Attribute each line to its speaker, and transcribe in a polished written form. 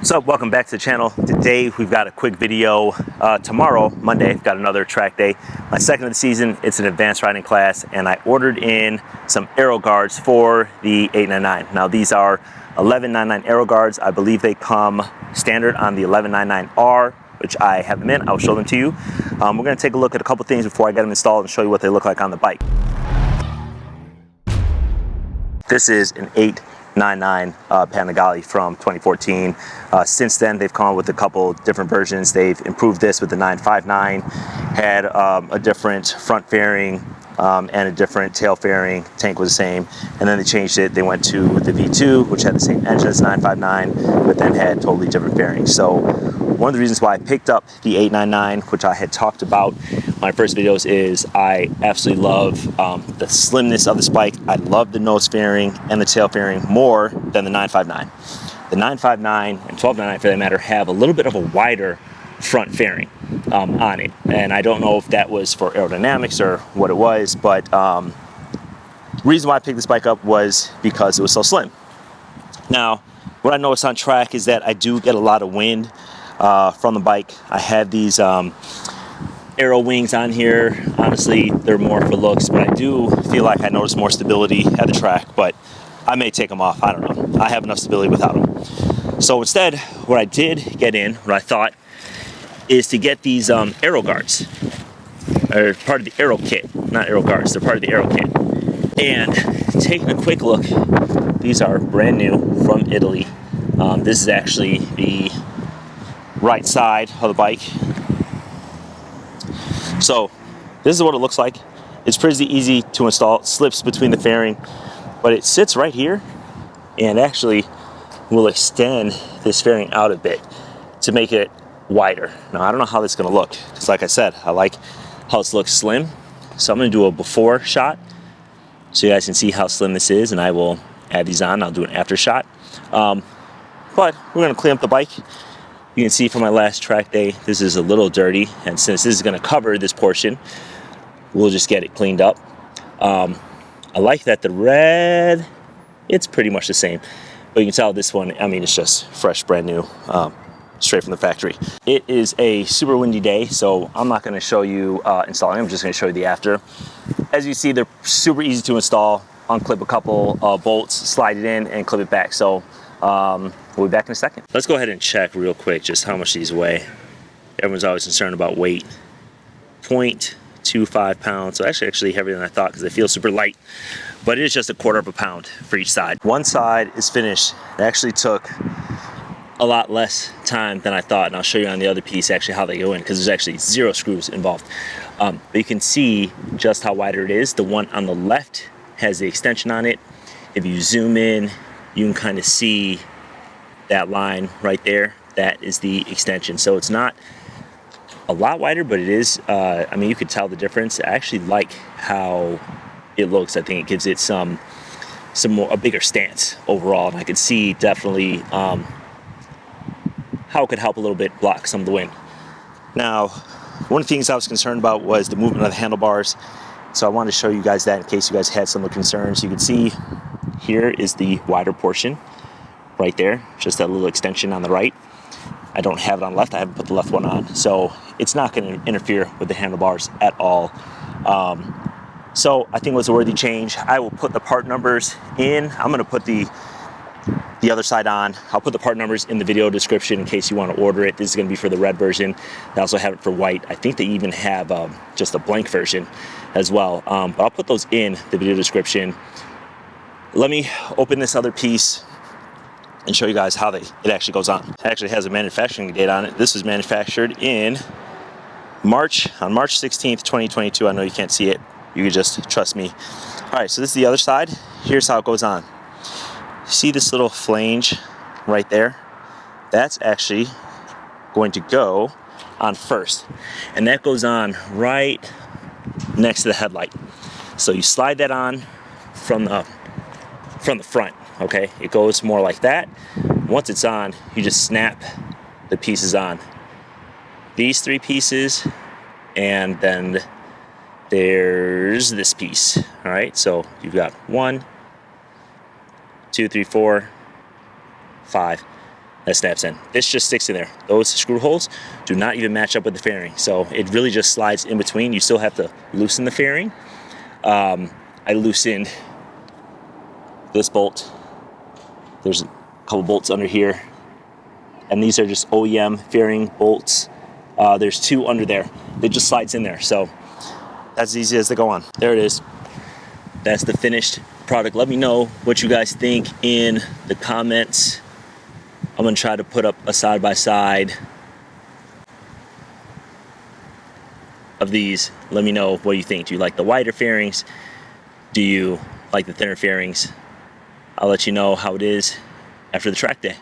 Speaker 1: What's up? Welcome back to the channel. Today we've got a quick video. Tomorrow, Monday, I've got another track day. My second of the season. It's an advanced riding class, and I ordered in some Aero guards for the 899. Now these are 1199 Aero guards. I believe they come standard on the 1199R, which I have them in. I'll show them to you. We're going to take a look at a couple things before I get them installed and show you what they look like on the bike. This is an 899 Panigale from 2014. Since then, they've come up with a couple different versions. They've improved this with the 959, had a different front fairing and a different tail fairing. Tank was the same, and then they changed it. They went to the V2, which had the same engine as 959, but then had totally different fairings. So one of the reasons why I picked up the 899, which I had talked about in my first videos, is I absolutely love the slimness of this bike. I love the nose fairing and the tail fairing more than the 959. The 959 and 1299, for that matter, have a little bit of a wider front fairing on it, and I don't know if that was for aerodynamics or what it was, but the reason why I picked this bike up was because it was so slim. Now, what I noticed on track is that I do get a lot of wind from the bike. I have these Aero wings on here. Honestly, they're more for looks, but I do feel like I notice more stability at the track, but I may take them off. I don't know. I have enough stability without them. So instead, what I did get in, what I thought, is to get these Aero guards. They're part of the AeroKit, not Aero guards. They're part of the AeroKit. And taking a quick look, these are brand new from Italy. This is actually the right side of the bike. So this is what it looks like. It's pretty easy to install. It slips between the fairing, but it sits right here and actually will extend this fairing out a bit to make it wider. Now I don't know how this is going to look, because like I said, I like how this looks slim. So I'm going to do a before shot so you guys can see how slim this is, and I will add these on. I'll do an after shot. But we're going to clean up the bike. You can see from my last track day, this is a little dirty, and since this is going to cover this portion, we'll just get it cleaned up. I like that the red, it's pretty much the same, but you can tell this one, I mean, it's just fresh, brand new, straight from the factory. It is a super windy day, so I'm not going to show you installing. I'm just going to show you the after. As you see, they're super easy to install. Unclip a couple bolts, slide it in, and clip it back. So we'll be back in a second. Let's go ahead and check real quick just how much these weigh. Everyone's always concerned about weight. 0.25 pounds, so actually heavier than I thought because they feel super light, but it is just 1/4 pound for each side. One side is finished. It actually took a lot less time than I thought, and I'll show you on the other piece actually how they go in, because there's actually 0 screws involved. But you can see just how wider it is. The one on the left has the extension on it. If you zoom in, you can kind of see that line right there. That is the extension. So it's not a lot wider, but it is, I mean, you could tell the difference. I actually like how it looks. I think it gives it a bigger stance overall, and I could see definitely how it could help a little bit block some of the wind. Now, one of the things I was concerned about was the movement of the handlebars, so I wanted to show you guys that in case you guys had some concerns. You can see here is the wider portion right there, just that little extension on the right. I don't have it on the left. I haven't put the left one on, so it's not going to interfere with the handlebars at all. So I think it was a worthy change. I will put the part numbers in. I'm going to put the other side on. I'll put the part numbers in the video description in case you want to order it. This is going to be for the red version. They also have it for white. I think they even have just a blank version as well. But I'll put those in the video description. Let me open this other piece and show you guys how it actually goes on. It actually has a manufacturing date on it. This was manufactured in on March 16th, 2022. I know you can't see it. You can just trust me. All right, so this is the other side. Here's how it goes on. See this little flange right there? That's actually going to go on first, and that goes on right next to the headlight. So you slide that on from the front. Okay, it goes more like that. Once it's on, you just snap the pieces on. These 3 pieces, and then there's this piece. All right, so you've got 1, 2, 3, 4, 5. that snaps in. This just sticks in there. Those screw holes do not even match up with the fairing, so it really just slides in between. You still have to loosen the fairing. I loosened this bolt. There's a couple bolts under here, and these are just OEM fairing bolts. There's 2 under there. It just slides in there, so that's as easy as they go on. There it is. That's the finished product. Let me know what you guys think in the comments. I'm gonna try to put up a side-by-side of these. Let me know what you think. Do you like the wider fairings? Do you like the thinner fairings? I'll let you know how it is after the track day.